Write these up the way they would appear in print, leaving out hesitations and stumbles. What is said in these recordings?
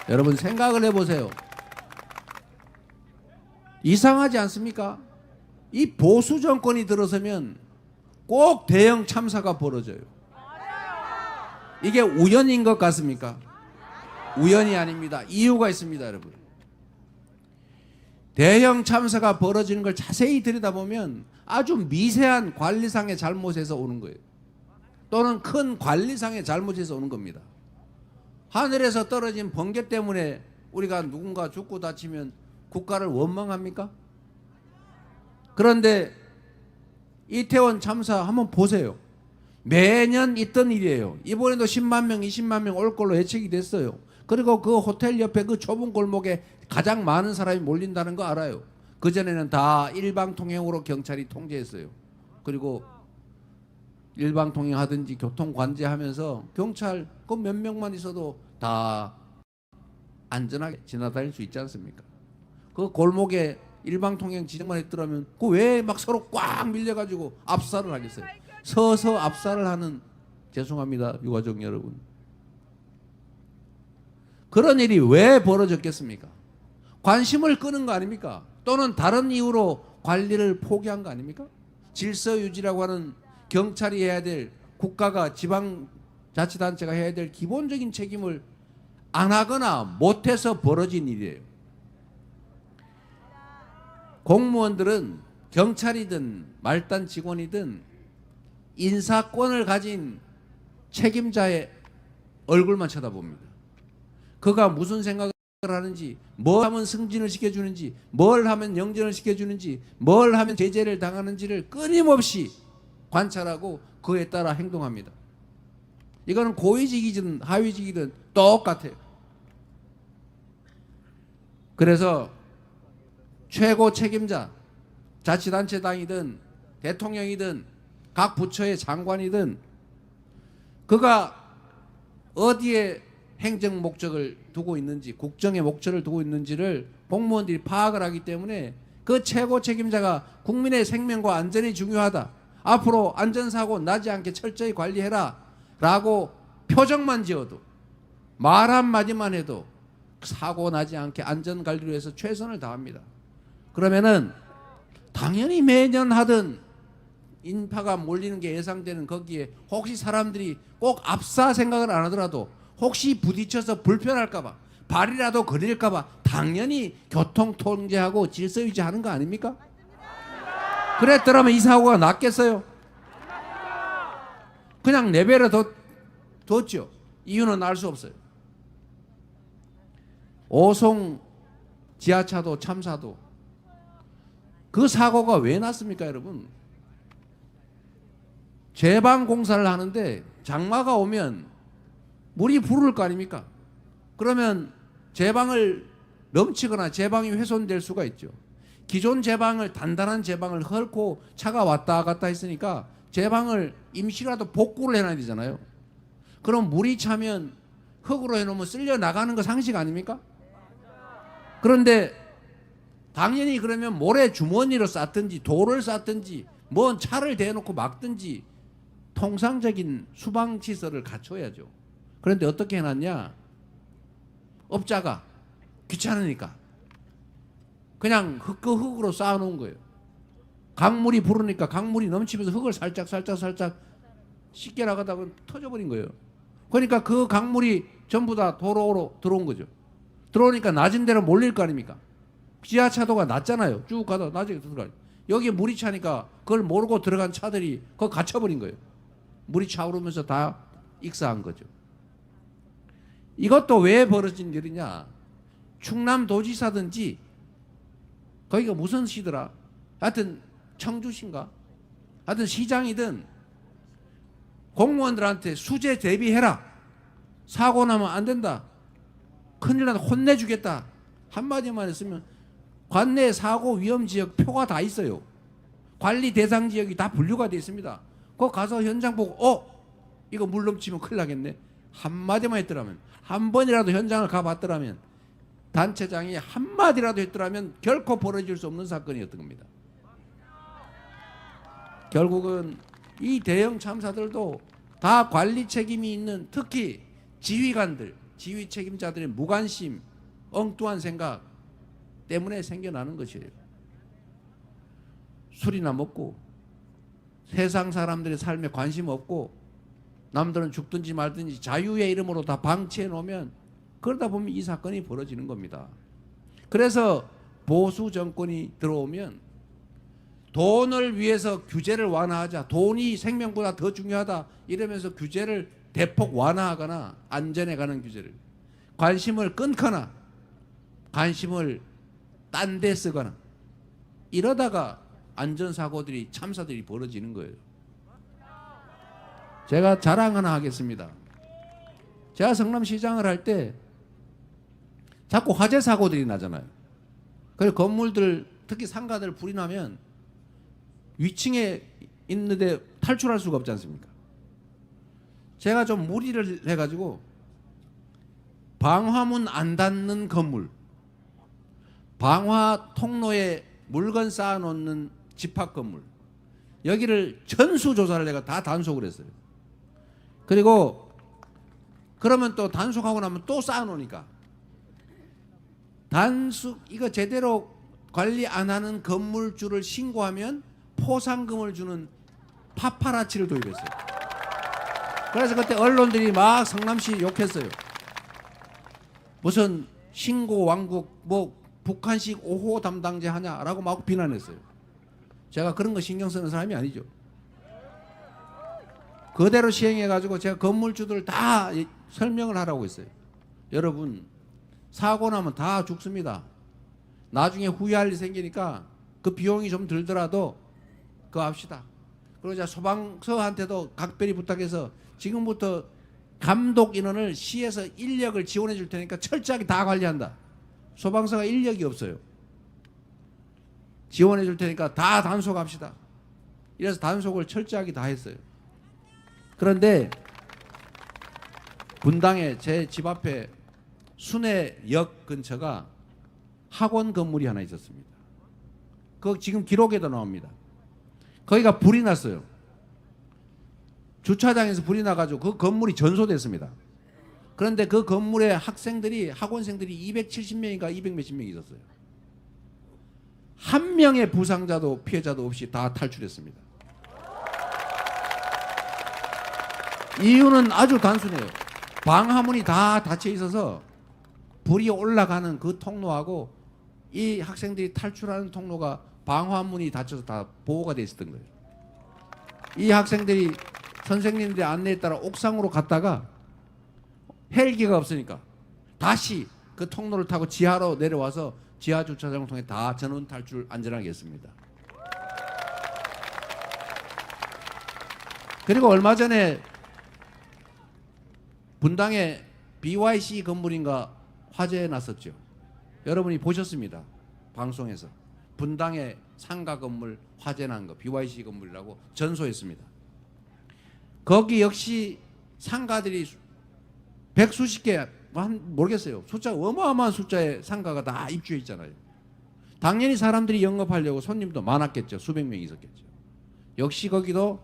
여러분 생각을 해보세요. 이상하지 않습니까? 이 보수 정권이 들어서면 꼭 대형 참사가 벌어져요. 이게 우연인 것 같습니까? 우연이 아닙니다. 이유가 있습니다, 여러분. 대형 참사가 벌어지는 걸 자세히 들여다보면 아주 미세한 관리상의 잘못에서 오는 거예요. 또는 큰 관리상의 잘못에서 오는 겁니다. 하늘에서 떨어진 번개 때문에 우리가 누군가 죽고 다치면 국가를 원망합니까? 그런데 이태원 참사 한번 보세요. 매년 있던 일이에요. 이번에도 10만 명, 20만 명 올 걸로 예측이 됐어요. 그리고 그 호텔 옆에 그 좁은 골목에 가장 많은 사람이 몰린다는 거 알아요. 그전에는 다 일방통행으로 경찰이 통제했어요. 그리고 일방통행하든지 교통관제하면서 경찰 그 몇 명만 있어도 다 안전하게 지나다닐 수 있지 않습니까? 그 골목에 일방통행 지정만 했더라면 그 왜 막 서로 꽉 밀려가지고 압살을 하겠어요? 서서 압살을 하는, 죄송합니다 유가족 여러분, 그런 일이 왜 벌어졌겠습니까? 관심을 끄는 거 아닙니까? 또는 다른 이유로 관리를 포기한 거 아닙니까? 질서 유지라고 하는 경찰이 해야 될, 국가가 지방자치단체가 해야 될 기본적인 책임을 안 하거나 못해서 벌어진 일이에요. 공무원들은 경찰이든 말단 직원이든 인사권을 가진 책임자의 얼굴만 쳐다봅니다. 그가 무슨 생각을 하는지, 뭘 하면 승진을 시켜주는지, 뭘 하면 영전을 시켜주는지, 뭘 하면 제재를 당하는지를 끊임없이 관찰하고 그에 따라 행동합니다. 이거는 고위직이든 하위직이든 똑같아요. 그래서 최고 책임자, 자치단체장이든 대통령이든 각 부처의 장관이든 그가 어디에 행정 목적을 두고 있는지, 국정의 목적을 두고 있는지를 공무원들이 파악을 하기 때문에 그 최고 책임자가 국민의 생명과 안전이 중요하다, 앞으로 안전사고 나지 않게 철저히 관리해라 라고 표정만 지어도, 말 한마디만 해도 사고 나지 않게 안전관리를 위해서 최선을 다합니다. 그러면은 당연히 매년 하던 인파가 몰리는 게 예상되는 거기에 혹시 사람들이 꼭 압사 생각을 안 하더라도 혹시 부딪혀서 불편할까봐, 발이라도 거릴까봐 당연히 교통 통제하고 질서 유지하는 거 아닙니까? 그랬더라면 이 사고가 났겠어요? 그냥 내버려 뒀죠. 이유는 알 수 없어요. 오송 지하차도 참사도 그 사고가 왜 났습니까, 여러분? 제방 공사를 하는데 장마가 오면 물이 부를 거 아닙니까? 그러면 제방을 넘치거나 제방이 훼손될 수가 있죠. 기존 제방을, 단단한 제방을 헐고 차가 왔다 갔다 했으니까 제방을 임시라도 복구를 해놔야 되잖아요. 그럼 물이 차면 흙으로 해놓으면 쓸려 나가는 거 상식 아닙니까? 그런데 당연히 그러면 모래 주머니로 쌌든지 돌을 쌌든지 뭔 차를 대놓고 막든지 통상적인 수방시설을 갖춰야죠. 그런데 어떻게 해놨냐? 업자가 귀찮으니까 그냥 그 흙으로 쌓아놓은 거예요. 강물이 부르니까 강물이 넘치면서 흙을 살짝 씻겨 나가다가 터져버린 거예요. 그러니까 그 강물이 전부 다 도로로 들어온 거죠. 들어오니까 낮은 데로 몰릴 거 아닙니까? 지하차도가 낮잖아요. 쭉 가다 나중에 들어가요. 여기 물이 차니까 그걸 모르고 들어간 차들이 거기 갇혀버린 거예요. 물이 차오르면서 다 익사한 거죠. 이것도 왜 벌어진 일이냐? 충남도지사든지 거기가 무슨 시더라? 하여튼 청주시인가? 하여튼 시장이든 공무원들한테 수재 대비해라. 사고 나면 안 된다. 큰일 나면 혼내주겠다. 한마디만 했으면 관내 사고 위험 지역 표가 다 있어요. 관리 대상 지역이 다 분류가 되어 있습니다. 거기 가서 현장 보고 이거 물 넘치면 큰일 나겠네. 한마디만 했더라면, 한 번이라도 현장을 가봤더라면, 단체장이 한마디라도 했더라면 결코 벌어질 수 없는 사건이었던 겁니다. 결국은 이 대형 참사들도 다 관리 책임이 있는, 특히 지휘관들, 지휘 책임자들의 무관심, 엉뚱한 생각 때문에 생겨나는 것이에요. 술이나 먹고 세상 사람들의 삶에 관심 없고 남들은 죽든지 말든지 자유의 이름으로 다 방치해 놓으면 그러다 보면 이 사건이 벌어지는 겁니다. 그래서 보수 정권이 들어오면 돈을 위해서 규제를 완화하자, 돈이 생명보다 더 중요하다 이러면서 규제를 대폭 완화하거나 안전에 관한 규제를, 관심을 끊거나 관심을 딴 데 쓰거나 이러다가 안전사고들이, 참사들이 벌어지는 거예요. 제가 자랑 하나 하겠습니다. 제가 성남시장을 할 때 자꾸 화재 사고들이 나잖아요. 그리고 건물들, 특히 상가들 불이 나면 위층에 있는데 탈출할 수가 없지 않습니까? 제가 좀 무리를 해가지고 방화문 안 닫는 건물, 방화 통로에 물건 쌓아놓는 집합 건물, 여기를 전수조사를 내가 다 단속을 했어요. 그리고 그러면 또 단속하고 나면 또 쌓아놓으니까 단속, 이거 제대로 관리 안 하는 건물주를 신고하면 포상금을 주는 파파라치를 도입했어요. 그래서 그때 언론들이 막 성남시 욕했어요. 무슨 신고 왕국, 뭐 북한식 5호 담당제 하냐라고 막 비난했어요. 제가 그런 거 신경 쓰는 사람이 아니죠. 그대로 시행해가지고 제가 건물주들 다 설명을 하라고 했어요. 여러분, 사고 나면 다 죽습니다. 나중에 후회할 일이 생기니까 그 비용이 좀 들더라도 그거 합시다. 그리고 제가 소방서한테도 각별히 부탁해서 지금부터 감독 인원을 시에서 인력을 지원해 줄 테니까 철저하게 다 관리한다. 소방서가 인력이 없어요. 지원해 줄 테니까 다 단속합시다. 이래서 단속을 철저하게 다 했어요. 그런데 분당에 제 집 앞에 순회역 근처가 학원 건물이 하나 있었습니다. 그거 지금 기록에도 나옵니다. 거기가 불이 났어요. 주차장에서 불이 나가지고 그 건물이 전소됐습니다. 그런데 그 건물에 학생들이, 학원생들이 270명인가 200 몇십 명 있었어요. 한 명의 부상자도 피해자도 없이 다 탈출했습니다. 이유는 아주 단순해요. 방화문이 다 닫혀 있어서 불이 올라가는 그 통로하고 이 학생들이 탈출하는 통로가 방화문이 닫혀서 다 보호가 돼 있었던 거예요. 이 학생들이 선생님들의 안내에 따라 옥상으로 갔다가 헬기가 없으니까 다시 그 통로를 타고 지하로 내려와서 지하 주차장을 통해 다 전원 탈출 안전하게 했습니다. 그리고 얼마 전에 분당에 BYC 건물인가 화재 났었죠. 여러분이 보셨습니다. 방송에서. 분당에 상가 건물 화재 난 거 BYC 건물이라고 전소했습니다. 거기 역시 상가들이 백수십 개, 모르겠어요. 숫자 어마어마한 숫자의 상가가 다 입주해 있잖아요. 당연히 사람들이 영업하려고 손님도 많았겠죠. 수백 명이 있었겠죠. 역시 거기도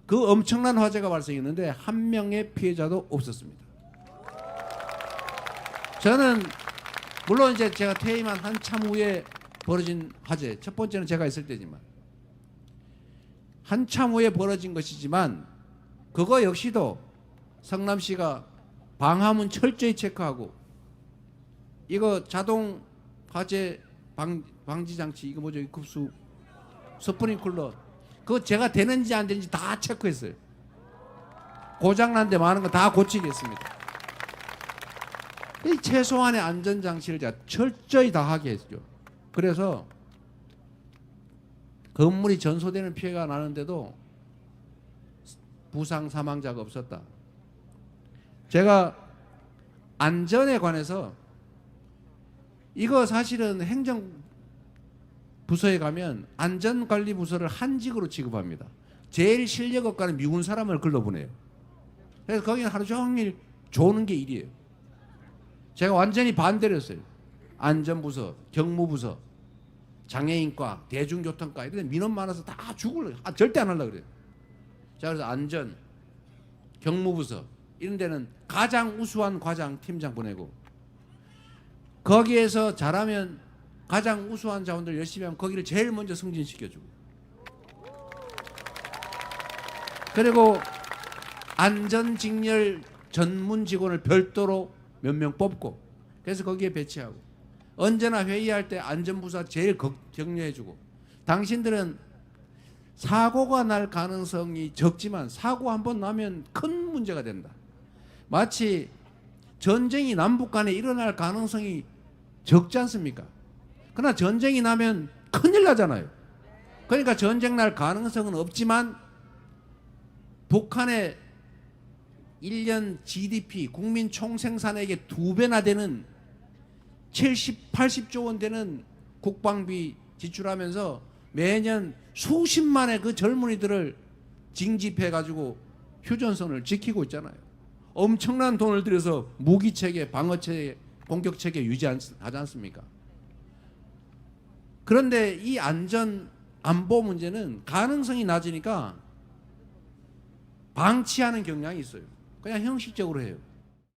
그 엄청난 화재가 발생했는데 한 명의 피해자도 없었습니다. 저는 물론 이제 제가 퇴임한 한참 후에 벌어진 화재, 첫 번째는 제가 있을 때지만 한참 후에 벌어진 것이지만 그거 역시도 성남시가 방화문 철저히 체크하고 이거 자동 화재 방지 장치, 이거 뭐죠? 급수 스프링클러, 그거 제가 되는지 안 되는지 다 체크했어요. 고장난 데 많은 거 다 고치겠습니다. 이 최소한의 안전장치를 제가 철저히 다 하게 했죠. 그래서 건물이 전소되는 피해가 나는데도 부상 사망자가 없었다. 제가 안전에 관해서 이거 사실은 행정부서에 가면 안전관리부서를 한직으로 취급합니다. 제일 실력 없가는 미군 사람을 걸러보내요. 그래서 거기는 하루 종일 조는 게 일이에요. 제가 완전히 반대를 했어요. 안전부서, 경무부서, 장애인과, 대중교통과 이런 데 민원 많아서 다 죽을래요. 절대 안 하려고 그래요. 자, 그래서 안전, 경무부서, 이런 데는 가장 우수한 과장 팀장 보내고, 거기에서 잘하면 가장 우수한 자원들 열심히 하면 거기를 제일 먼저 승진시켜주고, 그리고 안전직렬 전문 직원을 별도로 몇 명 뽑고, 그래서 거기에 배치하고, 언제나 회의할 때 안전부사 제일 격려해주고. 당신들은 사고가 날 가능성이 적지만 사고 한번 나면 큰 문제가 된다. 마치 전쟁이 남북 간에 일어날 가능성이 적지 않습니까? 그러나 전쟁이 나면 큰일 나잖아요. 그러니까 전쟁 날 가능성은 없지만 북한의 1년 GDP 국민 총생산액의 2배나 되는 70, 80조 원 되는 국방비 지출하면서 매년 수십만의 그 젊은이들을 징집해가지고 휴전선을 지키고 있잖아요. 엄청난 돈을 들여서 무기체계, 방어체계, 공격체계 유지하지 않습니까? 그런데 이 안전 안보 문제는 가능성이 낮으니까 방치하는 경향이 있어요. 그냥 형식적으로 해요.